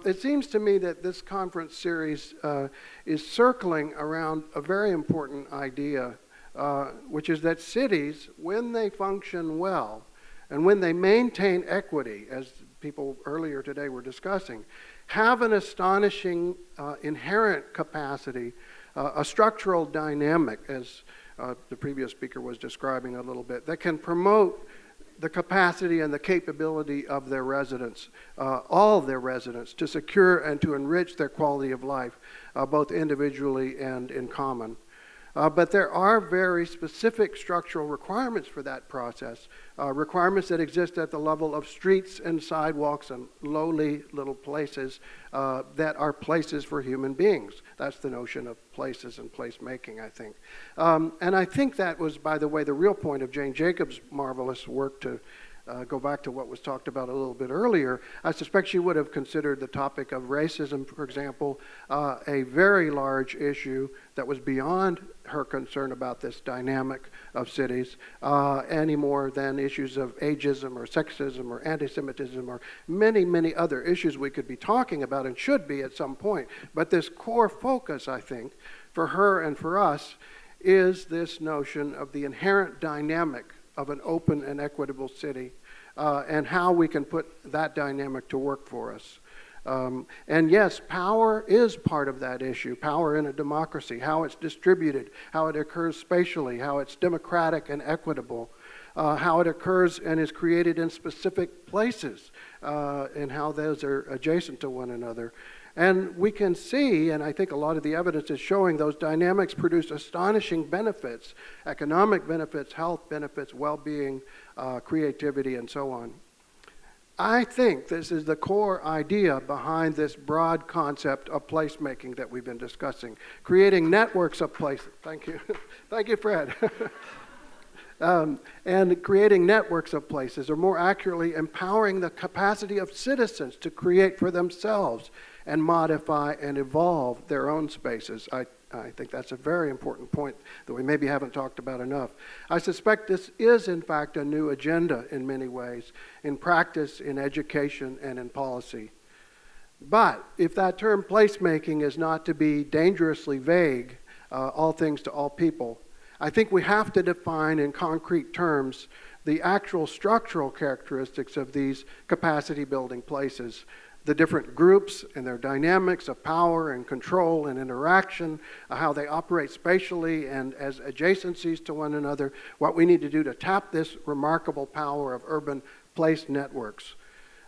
it seems to me that this conference series is circling around a very important idea, which is that cities, when they function well, and when they maintain equity, as people earlier today were discussing, have an astonishing inherent capacity, a structural dynamic, as the previous speaker was describing a little bit, that can promote the capacity and the capability of their residents, all of their residents, to secure and to enrich their quality of life, both individually and in common. But there are very specific structural requirements for that process, requirements that exist at the level of streets and sidewalks and lowly little places that are places for human beings. That's the notion of places and placemaking, I think. And I think that was, by the way, the real point of Jane Jacobs' marvelous work to go back to what was talked about a little bit earlier. I suspect she would have considered the topic of racism, for example, a very large issue that was beyond her concern about this dynamic of cities, any more than issues of ageism or sexism or anti-Semitism or many, many other issues we could be talking about and should be at some point. But this core focus, I think, for her and for us is this notion of the inherent dynamic of an open and equitable city, and how we can put that dynamic to work for us. And yes, power is part of that issue, power in a democracy, how it's distributed, how it occurs spatially, how it's democratic and equitable, how it occurs and is created in specific places, and how those are adjacent to one another. And we can see, and I think a lot of the evidence is showing, those dynamics produce astonishing benefits, economic benefits, health benefits, well-being, creativity, and so on. I think this is the core idea behind this broad concept of placemaking that we've been discussing, creating networks of places. Thank you. Thank you, Fred. And creating networks of places, or more accurately, empowering the capacity of citizens to create for themselves and modify and evolve their own spaces. I think that's a very important point that we maybe haven't talked about enough. I suspect this is, in fact, a new agenda in many ways, in practice, in education, and in policy. But if that term placemaking is not to be dangerously vague, all things to all people, I think we have to define in concrete terms the actual structural characteristics of these capacity-building places, the different groups and their dynamics of power and control and interaction, how they operate spatially and as adjacencies to one another, what we need to do to tap this remarkable power of urban place networks.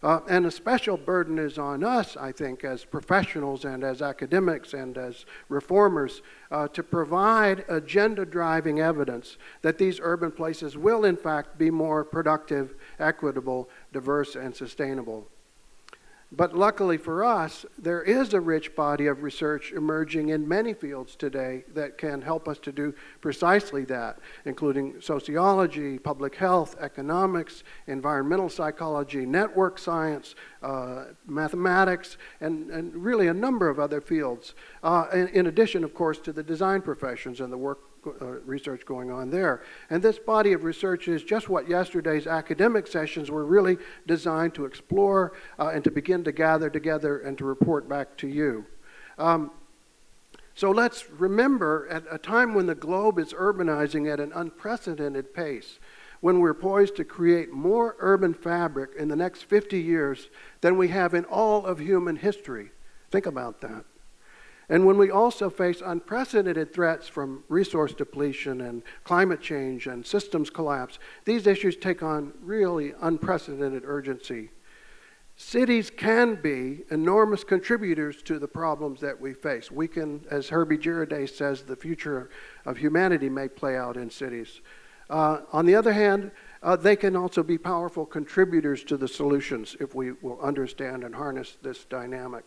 And a special burden is on us, I think, as professionals and as academics and as reformers, to provide agenda-driving evidence that these urban places will, in fact, be more productive, equitable, diverse, and sustainable. But luckily for us, there is a rich body of research emerging in many fields today that can help us to do precisely that, including sociology, public health, economics, environmental psychology, network science, mathematics, and really a number of other fields, in addition, of course, to the design professions and the work research going on there. And this body of research is just what yesterday's academic sessions were really designed to explore and to begin to gather together and to report back to you. So let's remember, at a time when the globe is urbanizing at an unprecedented pace, when we're poised to create more urban fabric in the next 50 years than we have in all of human history. Think about that. And when we also face unprecedented threats from resource depletion and climate change and systems collapse, these issues take on really unprecedented urgency. Cities can be enormous contributors to the problems that we face. We can, as Herbie Girardet says, the future of humanity may play out in cities. On the other hand, they can also be powerful contributors to the solutions if we will understand and harness this dynamic.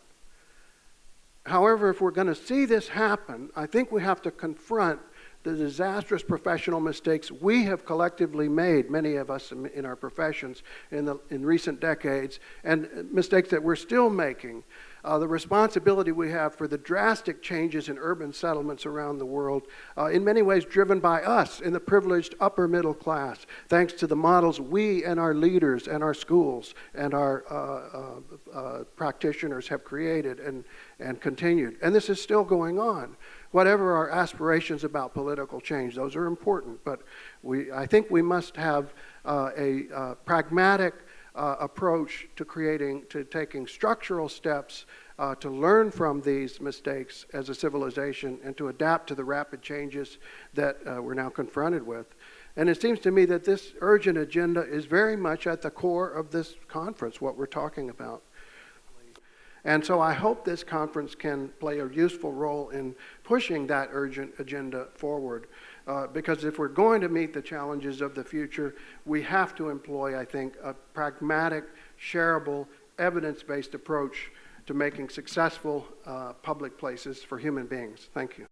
However, if we're going to see this happen, I think we have to confront the disastrous professional mistakes we have collectively made, many of us in our professions, in recent decades, and mistakes that we're still making, the responsibility we have for the drastic changes in urban settlements around the world, in many ways driven by us in the privileged upper middle class, thanks to the models we and our leaders and our schools and our practitioners have created and continued. And this is still going on. Whatever our aspirations about political change, those are important, but I think we must have a pragmatic approach to taking structural steps to learn from these mistakes as a civilization and to adapt to the rapid changes that we're now confronted with. And it seems to me that this urgent agenda is very much at the core of this conference, what we're talking about. And so I hope this conference can play a useful role in pushing that urgent agenda forward. Because if we're going to meet the challenges of the future, we have to employ, I think, a pragmatic, shareable, evidence-based approach to making successful public places for human beings. Thank you.